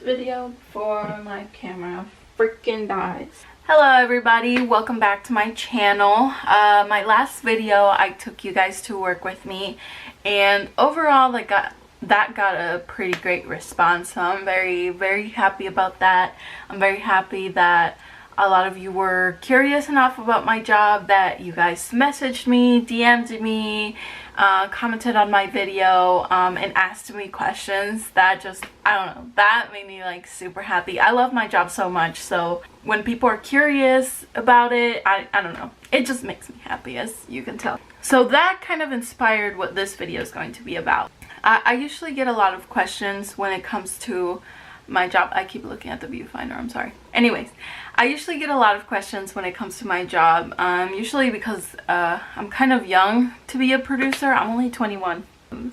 video before my camera freaking dies. Hello everybody, welcome back to my channel. My last video I took you guys to work with me, and overall that got a pretty great response, so I'm very happy about that. I'm very happy that a lot of you were curious enough about my job that you guys messaged me, DM'd me, commented on my video, and asked me questions. That just, I don't know, that made me like super happy. I love my job so much, so when people are curious about it, I don't know, it just makes me happy, as you can tell. So that kind of inspired what this video is going to be about. I usually get a lot of questions when it comes to my job. I keep looking at the viewfinder, I'm sorry. Anyways, I usually get a lot of questions when it comes to my job, usually because I'm kind of young to be a producer. I'm only 21.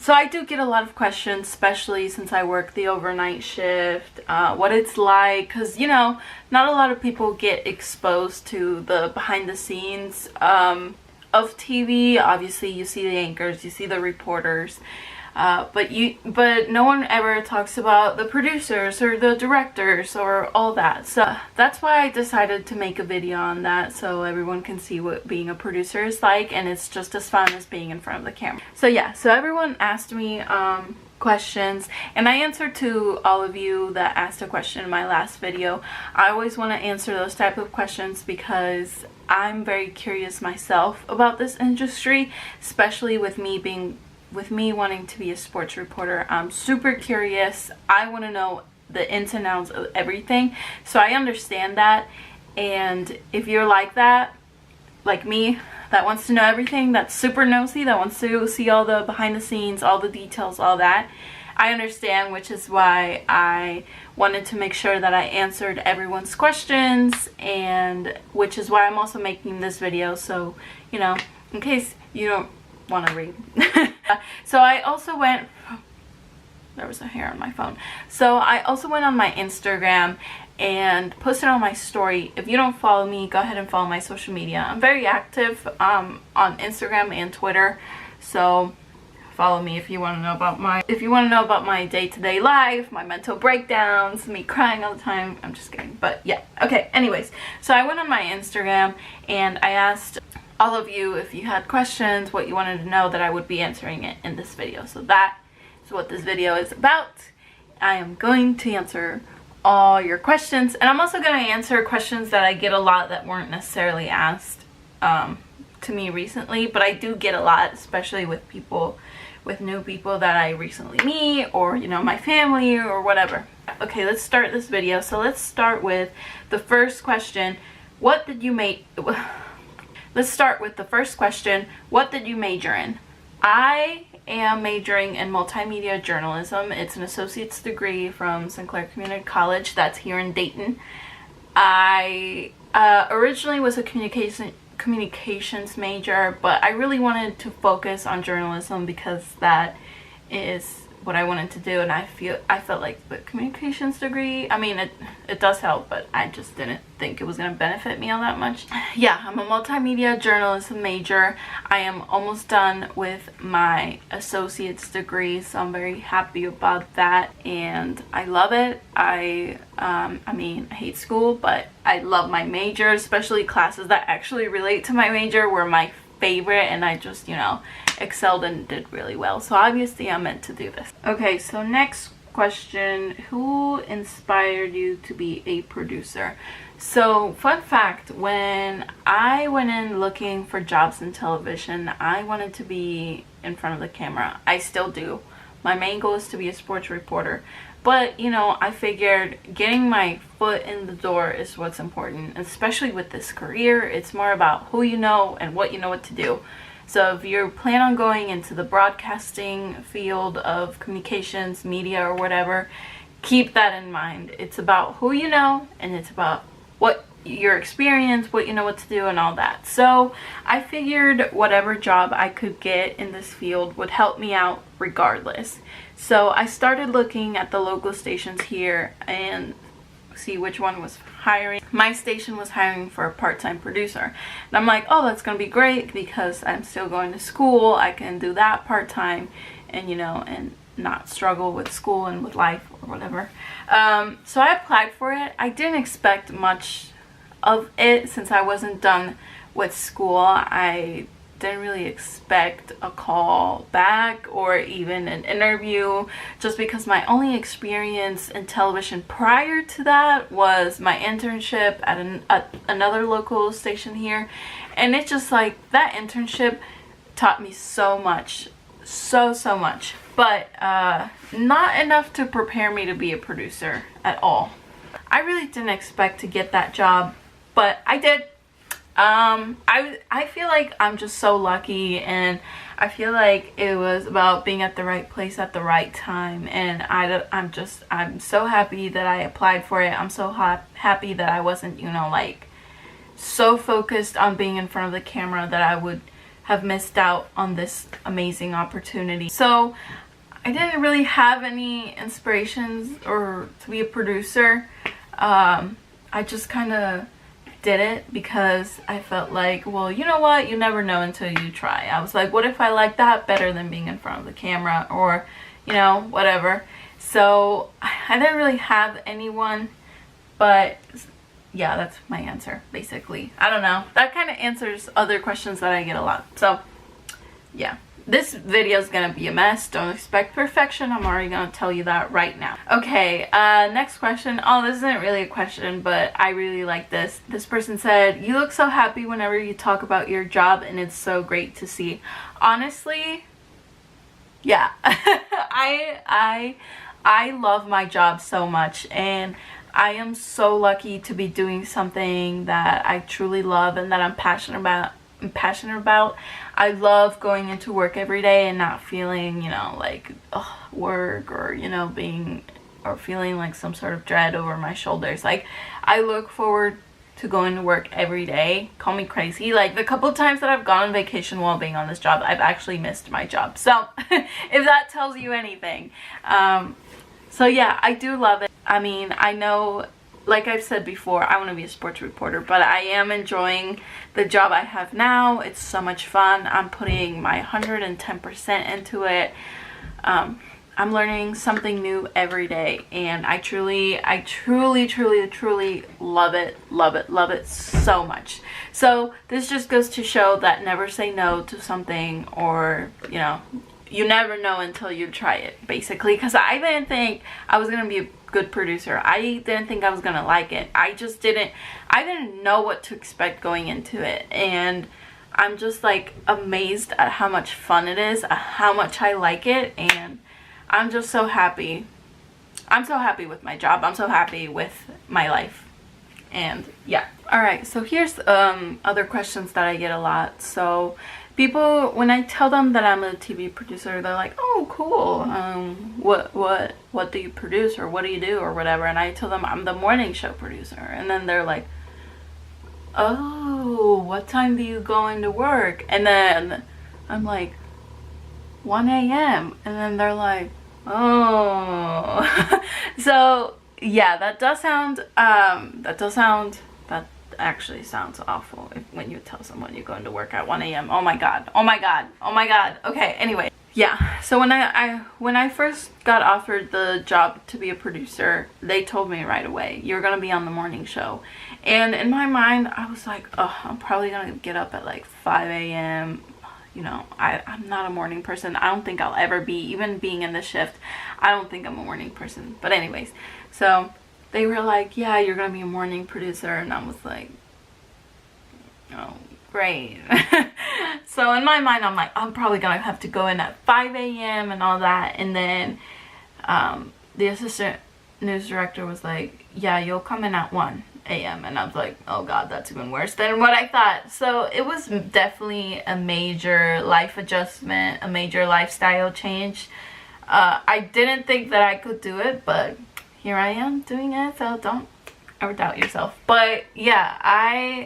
So I do get a lot of questions, especially since I work the overnight shift, what it's like, because, you know, not a lot of people get exposed to the behind the scenes of TV. Obviously, you see the anchors, you see the reporters, but no one ever talks about the producers or the directors or all that. So that's why I decided to make a video on that, so everyone can see what being a producer is like, and it's just as fun as being in front of the camera. So yeah, so everyone asked me questions, and I answered to all of you that asked a question in my last video. I always want to answer those type of questions because I'm very curious myself about this industry, especially with me wanting to be a sports reporter. I'm super curious. I want to know the ins and outs of everything, so I understand that. And if you're like that, like me, that wants to know everything, that's super nosy, that wants to see all the behind the scenes, all the details, all that, I understand, which is why I wanted to make sure that I answered everyone's questions, and which is why I'm also making this video, so, you know, in case you don't want to read. So I also went, there was a hair on my phone, so I also went on my Instagram and posted on my story. If you don't follow me, go ahead and follow my social media. I'm very active on Instagram and Twitter, so follow me if you want to know about my day-to-day life, my mental breakdowns, me crying all the time. I'm just kidding, but yeah, okay. Anyways, so I went on my Instagram and I asked all of you if you had questions, what you wanted to know, that I would be answering it in this video. So that is what this video is about. I am going to answer all your questions, and I'm also going to answer questions that I get a lot that weren't necessarily asked to me recently, but I do get a lot, especially with new people that I recently meet, or, you know, my family or whatever. Okay, let's start this video. So let's start with the first question. Let's start with the first question. What did you major in? I am majoring in multimedia journalism. It's an associate's degree from Sinclair Community College. That's here in Dayton. I originally was a communications major, but I really wanted to focus on journalism because that is what I wanted to do, and I felt like the communications degree, I mean, it does help, but I just didn't think it was going to benefit me all that much. Yeah, I'm a multimedia journalism major. I am almost done with my associate's degree, so I'm very happy about that, and I love it. I mean, I hate school, but I love my major, especially classes that actually relate to my major were my favorite, and I just, you know, excelled and did really well. So obviously I'm meant to do this. Okay, so next question. Who inspired you to be a producer? So fun fact, when I went in looking for jobs in television, I wanted to be in front of the camera. I still do. My main goal is to be a sports reporter. But, you know, I figured getting my foot in the door is what's important, especially with this career. It's more about who you know and what you know what to do. So if you plan on going into the broadcasting field of communications, media, or whatever, keep that in mind. It's about who you know, and it's about what your experience, what you know what to do, and all that. So I figured whatever job I could get in this field would help me out regardless. So I started looking at the local stations here and see which one was hiring. My station was hiring for a part-time producer, and I'm like, oh, that's gonna be great because I'm still going to school. I can do that part-time, and, you know, and not struggle with school and with life or whatever. So I applied for it. I didn't expect much of it since I wasn't done with school. I didn't really expect a call back or even an interview, just because my only experience in television prior to that was my internship at another local station here, and it's just like that internship taught me so much, so much, but not enough to prepare me to be a producer at all. I really didn't expect to get that job, but I did. I feel like I'm just so lucky, and I feel like it was about being at the right place at the right time, and I'm so happy that I applied for it. I'm so happy that I wasn't, you know, like so focused on being in front of the camera that I would have missed out on this amazing opportunity. So I didn't really have any inspirations or to be a producer. I just kind of did it because I felt like, well, you know what, you never know until you try. I was like, what if I like that better than being in front of the camera, or, you know, whatever. So I didn't really have anyone, but yeah, that's my answer basically. I don't know, that kind of answers other questions that I get a lot. So yeah, this video is gonna be a mess. Don't expect perfection. I'm already gonna tell you that right now. Okay, next question. Oh, this isn't really a question, but I really like this. This person said, you look so happy whenever you talk about your job, and it's so great to see. Honestly, yeah. I love my job so much, and I am so lucky to be doing something that I truly love and that I'm passionate about. I love going into work every day and not feeling, you know, like work, or, you know, feeling like some sort of dread over my shoulders. Like, I look forward to going to work every day. Call me crazy. Like, the couple of times that I've gone on vacation while being on this job, I've actually missed my job. So if that tells you anything. So yeah, I do love it. I mean, I know, like I've said before, I want to be a sports reporter, but I am enjoying the job I have now. It's so much fun. I'm putting my 110% into it. I'm learning something new every day, and I truly love it so much. So this just goes to show that never say no to something, or, you know, you never know until you try it, basically. Because I didn't think I was gonna be a good producer. I didn't think I was gonna like it. I didn't know what to expect going into it, and I'm just like amazed at how much fun it is, how much I like it, and I'm just so happy. I'm so happy with my job. I'm so happy with my life. And yeah. Alright, so here's other questions that I get a lot. So people, when I tell them that I'm a TV producer, they're like, oh, cool. What do you produce, or what do you do, or whatever? And I tell them I'm the morning show producer. And then they're like, oh, what time do you go into work? And then I'm like, 1 a.m. And then they're like, oh. So yeah, that actually sounds awful when you tell someone you're going to work at 1 a.m. Oh my god. Okay, anyway, yeah, so when I first got offered the job to be a producer, they told me right away, you're gonna be on the morning show. And in my mind, I was like, oh, I'm probably gonna get up at like 5 a.m. You know, I'm not a morning person. I don't think I'll ever be, even being in the shift. I don't think I'm a morning person. But anyways, so they were like, yeah, you're gonna be a morning producer. And I was like, oh, great. So in my mind, I'm like, I'm probably gonna have to go in at 5 a.m. and all that. And then the assistant news director was like, yeah, you'll come in at 1 a.m. And I was like, oh god, that's even worse than what I thought. So it was definitely a major life adjustment, a major lifestyle change. I didn't think that I could do it, but here I am doing it, so don't ever doubt yourself. But yeah,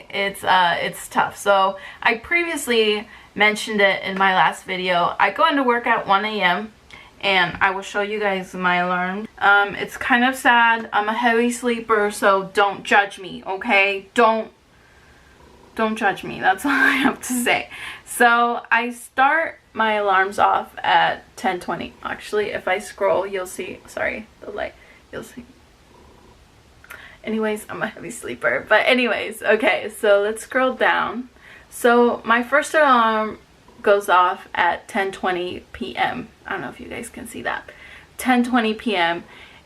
it's tough. So I previously mentioned it in my last video. I go into work at 1 a.m. and I will show you guys my alarm. It's kind of sad. I'm a heavy sleeper, so don't judge me, okay? Don't don't judge me. That's all I have to say. So I start my alarms off at 10:20. Actually, if I scroll, you'll see, sorry, the light, you'll see. Anyways, I'm a heavy sleeper. But anyways, okay, so let's scroll down. So my first alarm goes off at 10:20 p.m. I don't know if you guys can see that. 10:20 p.m.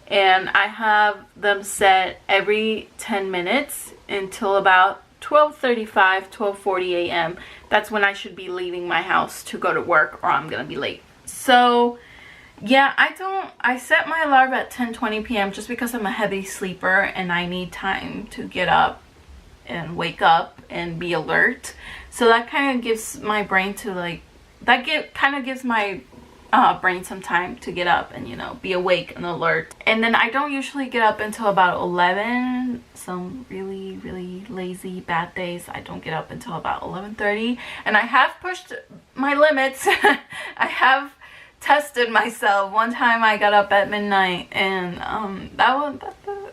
And I have them set every 10 minutes until about 12:35, 12:40 a.m. That's when I should be leaving my house to go to work, or I'm gonna be late. So yeah, I set my alarm at 10:20 p.m. just because I'm a heavy sleeper and I need time to get up and wake up and be alert. So that kind of gives my brain to like, kind of gives my brain some time to get up and, you know, be awake and alert. And then I don't usually get up until about 11. Some really, really lazy bad days, I don't get up until about 11:30. And I have pushed my limits. I have tested myself. One time I got up at midnight, and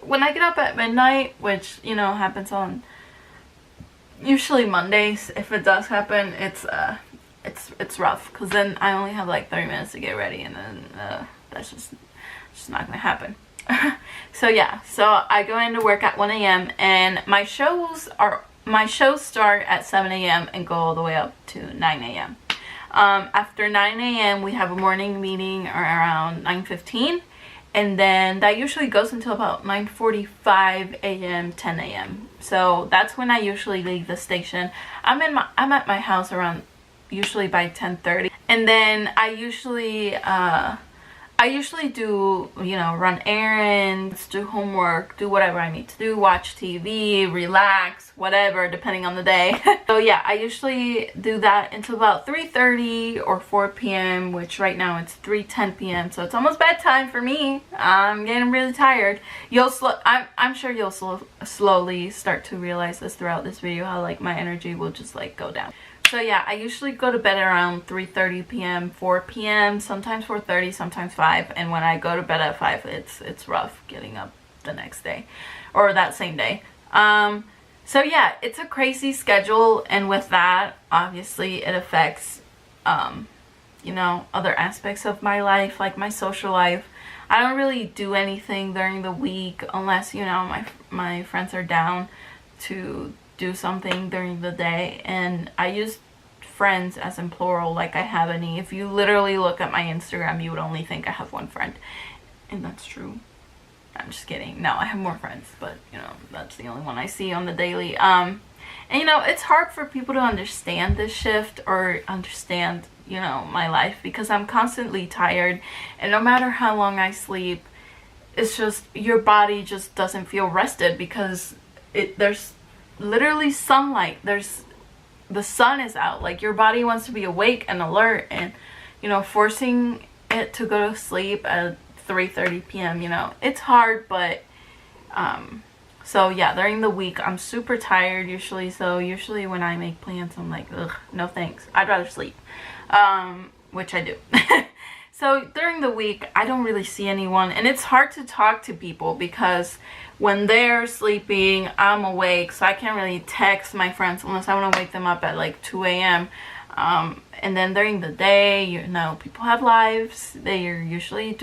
when I get up at midnight, which, you know, happens on usually Mondays, if it does happen, it's rough, because then I only have like 30 minutes to get ready, and then that's just not gonna happen. So yeah, so I go into work at 1 a.m. and my shows start at 7 a.m. and go all the way up to 9 a.m. After 9 a.m. we have a morning meeting around 9:15, and then that usually goes until about 9:45 a.m. 10 a.m. So that's when I usually leave the station. I'm at my house around usually by 10:30, and then I usually do, you know, run errands, do homework, do whatever I need to do, watch TV, relax, whatever, depending on the day. So yeah, I usually do that until about 3:30 or 4 p.m., which right now it's 3:10 p.m. So it's almost bedtime for me. I'm getting really tired. I'm sure you'll slowly start to realize this throughout this video, how like my energy will just like go down. So yeah, I usually go to bed around 3:30 p.m., 4 p.m., sometimes 4:30, sometimes 5. And when I go to bed at 5, it's rough getting up the next day or that same day. So yeah, it's a crazy schedule, and with that, obviously it affects, you know, other aspects of my life, like my social life. I don't really do anything during the week unless, you know, my friends are down to do something during the day, and I use friends as in plural, like I have any. If you literally look at my Instagram, you would only think I have one friend, and that's true. I'm just kidding. No, I have more friends, but you know, that's the only one I see on the daily. And you know, it's hard for people to understand this shift or understand, you know, my life, because I'm constantly tired, and no matter how long I sleep, it's just your body just doesn't feel rested, because there's literally sunlight, the sun is out, like your body wants to be awake and alert, and you know, forcing it to go to sleep at 3:30 p.m., you know, it's hard. But so yeah, during the week I'm super tired usually, so usually when I make plans I'm like, ugh, no thanks, I'd rather sleep, which I do. So during the week I don't really see anyone, and it's hard to talk to people because when they're sleeping I'm awake, so I can't really text my friends unless I want to wake them up at like 2 a.m. And then during the day, you know, people have lives. They are usually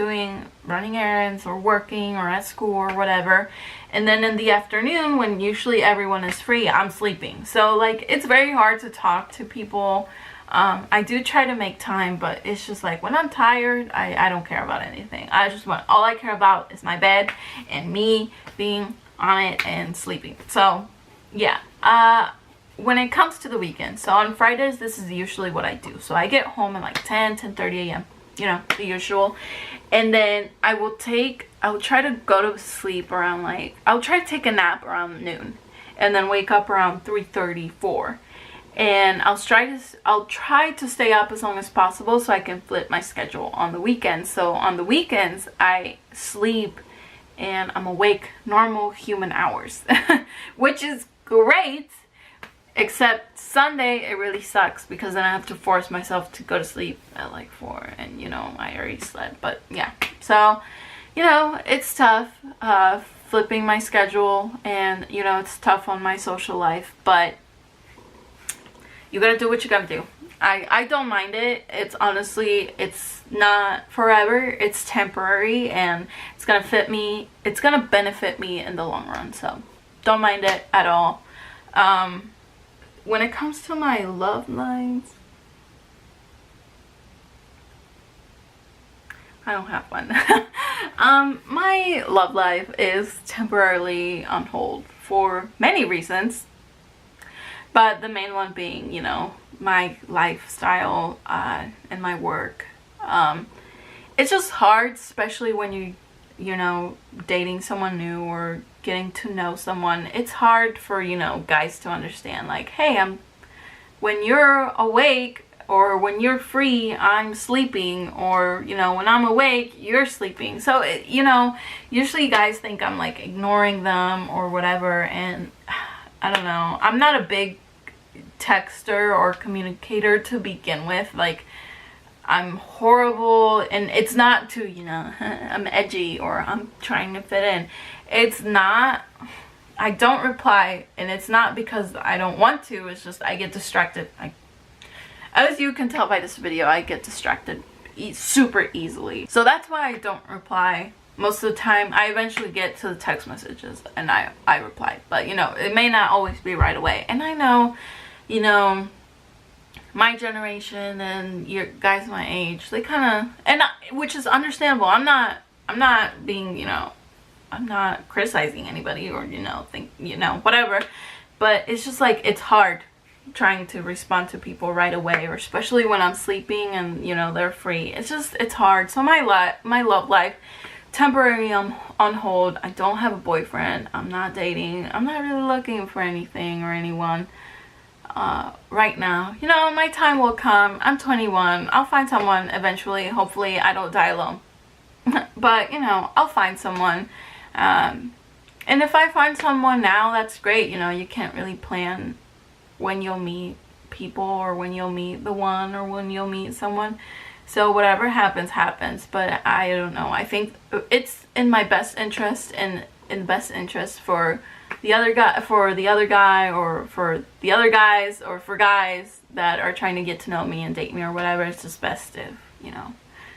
running errands or working or at school or whatever. And then in the afternoon, when usually everyone is free, I'm sleeping. So like, it's very hard to talk to people. I do try to make time, but it's just like when I'm tired, I don't care about anything. All I care about is my bed and me being on it and sleeping. So yeah, when it comes to the weekend, so on Fridays, this is usually what I do. So I get home at like 10:30 a.m., you know, the usual. And then I will try to go to sleep around I'll try to take a nap around noon, and then wake up around 3:30, 4. And I'll try to stay up as long as possible so I can flip my schedule on the weekends. So on the weekends, I sleep and I'm awake normal human hours, which is great, except Sunday it really sucks, because then I have to force myself to go to sleep at like 4, and you know, I already slept. But yeah, so you know, it's tough flipping my schedule, and you know, it's tough on my social life, but you gotta do what you gotta do. I don't mind it. It's honestly, it's not forever. It's temporary, and it's gonna fit me. It's gonna benefit me in the long run. So don't mind it at all. When it comes to my love life, I don't have one. My love life is temporarily on hold for many reasons, but the main one being, you know, my lifestyle and my work. It's just hard, especially when you know, dating someone new or getting to know someone. It's hard for, you know, guys to understand, like, hey, when you're awake or when you're free, I'm sleeping, or, you know, when I'm awake, you're sleeping. So, you know, usually guys think I'm like ignoring them or whatever, and I don't know. I'm not a big texter or communicator to begin with. Like, I'm horrible, and it's not to, you know, I'm edgy or I'm trying to fit in. It's not, I don't reply, and it's not because I don't want to, it's just I get distracted. As you can tell by this video, I get distracted super easily. So that's why I don't reply. Most of the time, I eventually get to the text messages and I reply. But, you know, it may not always be right away. And I know, you know, my generation and your guys my age, they kind of, and which is understandable. I'm not being, you know, I'm not criticizing anybody or, you know, whatever. But it's just like, it's hard trying to respond to people right away, or especially when I'm sleeping and, you know, they're free. It's hard. So my love life, temporary on hold. I don't have a boyfriend. I'm not dating. I'm not really looking for anything or anyone right now. You know, my time will come. I'm 21. I'll find someone eventually. Hopefully I don't die alone. But, you know, I'll find someone. And if I find someone now, that's great. You know, you can't really plan when you'll meet people, or when you'll meet the one, or when you'll meet someone. So whatever happens, happens. But I don't know. I think it's in my best interest, and in best interest for the other guy, or for the other guys, or for guys that are trying to get to know me and date me or whatever. It's just best if, you know,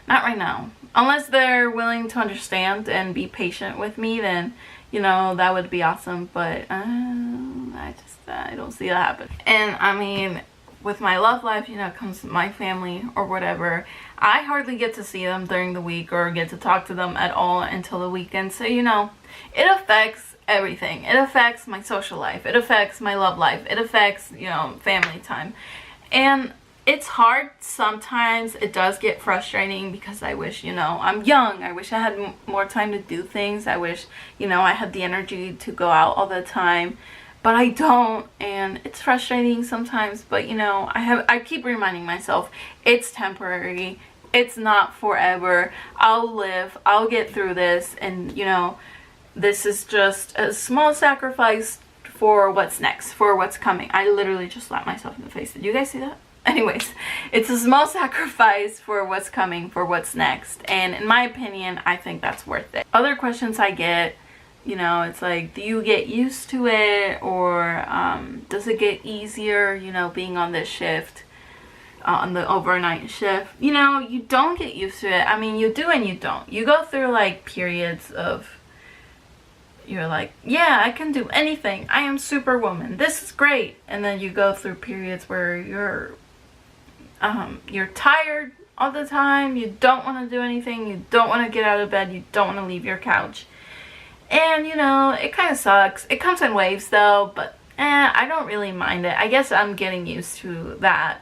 not right now. Unless they're willing to understand and be patient with me, then, you know, that would be awesome. But I don't see that happen. And I mean, with my love life, you know, comes my family or whatever. I hardly get to see them during the week or get to talk to them at all until the weekend. So, you know, it affects everything. It affects my social life. It affects my love life. It affects, you know, family time. And it's hard sometimes. It does get frustrating because I wish, you know, I'm young. I wish I had more time to do things. I wish, you know, I had the energy to go out all the time. But I don't, and it's frustrating sometimes. But, you know, I keep reminding myself, it's temporary. It's not forever. I'll live. I'll get through this. And, you know, this is just a small sacrifice for what's next, for what's coming. I literally just slapped myself in the face. Did you guys see that? Anyways, it's a small sacrifice for what's coming, for what's next. And in my opinion, I think that's worth it. Other questions I get, you know, it's like, do you get used to it, or does it get easier, you know, being on this shift, on the overnight shift? You know, you don't get used to it. I mean, you do and you don't. You go through like periods of, you're like, yeah, I can do anything. I am Superwoman. This is great. And then you go through periods where you're tired all the time. You don't want to do anything. You don't want to get out of bed. You don't want to leave your couch. And, you know, it kind of sucks. It comes in waves, though, but I don't really mind it. I guess I'm getting used to that.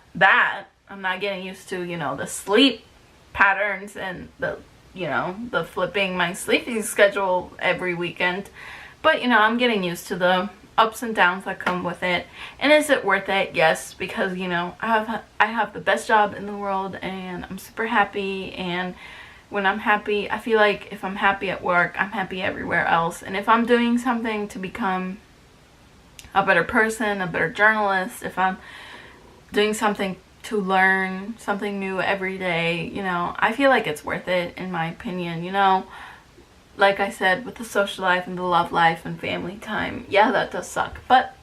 I'm not getting used to, you know, the sleep patterns and the, you know, the flipping my sleeping schedule every weekend. But, you know, I'm getting used to the ups and downs that come with it. And is it worth it? Yes, because, you know, I have the best job in the world, and I'm super happy. And when I'm happy, I feel like if I'm happy at work, I'm happy everywhere else. And if I'm doing something to become a better person, a better journalist, if I'm doing something to learn something new every day, you know, I feel like it's worth it, in my opinion. You know, like I said, with the social life and the love life and family time, yeah, that does suck. But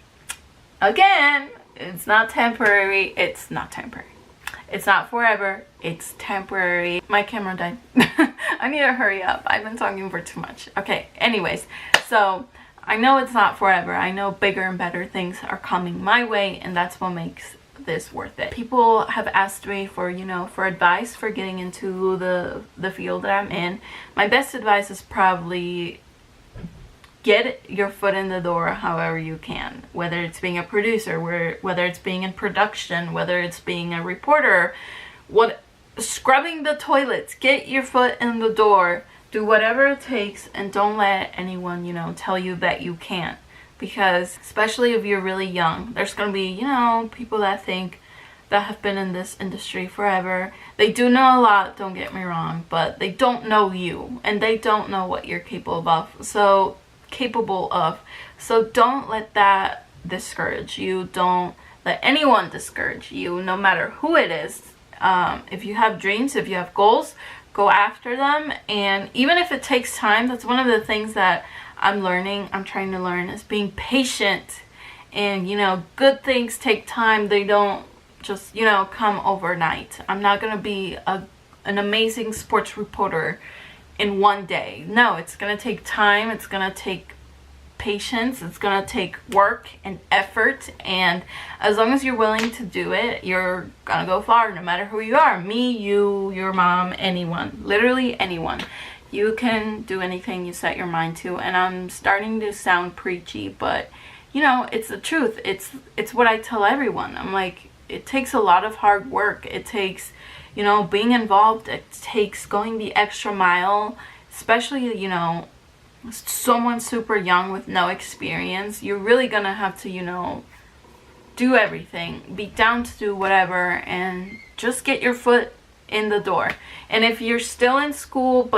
again, It's not temporary. It's not temporary. It's not forever. It's temporary. My camera died. I need to hurry up. I've been talking for too much. Okay, anyways. So, I know it's not forever. I know bigger and better things are coming my way, and that's what makes this worth it. People have asked me for, you know, for advice for getting into the field that I'm in. My best advice is probably get your foot in the door however you can, whether it's being a producer, whether it's being in production, whether it's being a reporter, scrubbing the toilets. Get your foot in the door, do whatever it takes, and don't let anyone, you know, tell you that you can't. Because especially if you're really young, there's gonna be, you know, people that think that have been in this industry forever. They do know a lot, don't get me wrong, but they don't know you, and they don't know what you're capable of. So don't let that discourage you. Don't let anyone discourage you, no matter who it is. If you have dreams, if you have goals, go after them. And even if it takes time, that's one of the things that I'm trying to learn, is being patient. And, you know, good things take time. They don't just, you know, come overnight. I'm not gonna be an amazing sports reporter in one day. No, it's gonna take time. It's gonna take patience. It's gonna take work and effort, and as long as you're willing to do it, you're gonna go far, no matter who you are. Me, you, your mom, anyone, literally anyone. You can do anything you set your mind to. And I'm starting to sound preachy, but you know, it's the truth. It's what I tell everyone. I'm like, it takes a lot of hard work. It takes, you know, being involved. It takes going the extra mile, especially, you know, someone super young with no experience. You're really gonna have to, you know, do everything, be down to do whatever, and just get your foot in the door. And if you're still in school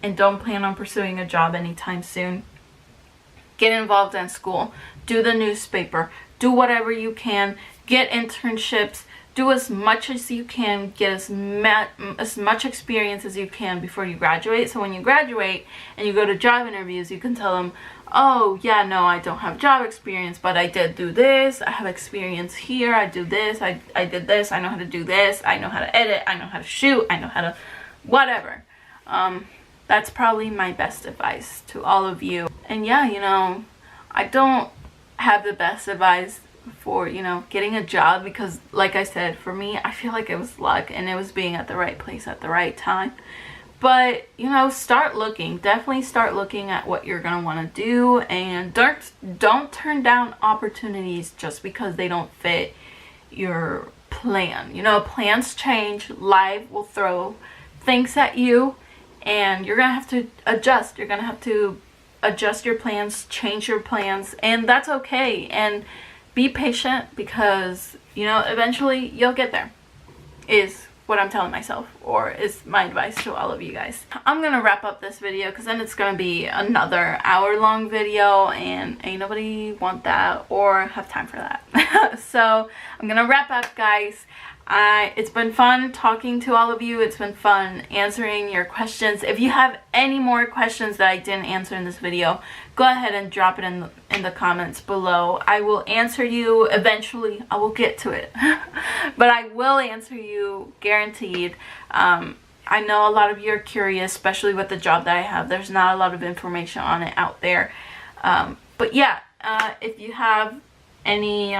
and don't plan on pursuing a job anytime soon, get involved in school, do the newspaper, do whatever you can, get internships, do as much as you can, get as much experience as you can before you graduate. So when you graduate and you go to job interviews, you can tell them, oh yeah, no, I don't have job experience, but I did do this, I have experience here, I do this, I did this, I know how to do this, I know how to edit, I know how to shoot, I know how to whatever. That's probably my best advice to all of you. And yeah, you know, I don't have the best advice for, you know, getting a job, because like I said, for me, I feel like it was luck, and it was being at the right place at the right time. But, you know, start looking. Definitely start looking at what you're gonna want to do, and don't turn down opportunities just because they don't fit your plan. You know, plans change, life will throw things at you, and you're gonna have to adjust. You're gonna have to adjust your plans, change your plans, and that's okay. And be patient, because, you know, eventually you'll get there, is what I'm telling myself, or is my advice to all of you guys. I'm gonna wrap up this video, because then it's gonna be another hour-long video, and ain't nobody want that or have time for that. So I'm gonna wrap up, guys. It's been fun talking to all of you. It's been fun answering your questions. If you have any more questions that I didn't answer in this video, go ahead and drop it in the comments below. I will answer you eventually. I will get to it. But I will answer you, guaranteed. I know a lot of you are curious, especially with the job that I have. There's not a lot of information on it out there. But yeah, if you have any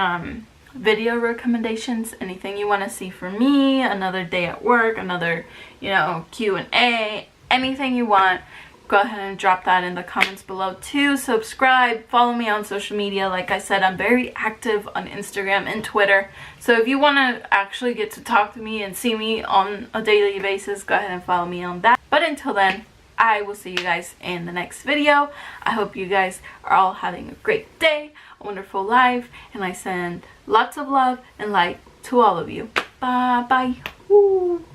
video recommendations, anything you want to see from me, another day at work, another, you know, Q&A, anything you want, go ahead and drop that in the comments below too. Subscribe, follow me on social media. Like I said, I'm very active on Instagram and Twitter, so if you want to actually get to talk to me and see me on a daily basis, go ahead and follow me on that. But until then, I will see you guys in the next video. I hope you guys are all having a great day, a wonderful life, and I send lots of love and light to all of you. Bye bye. Woo.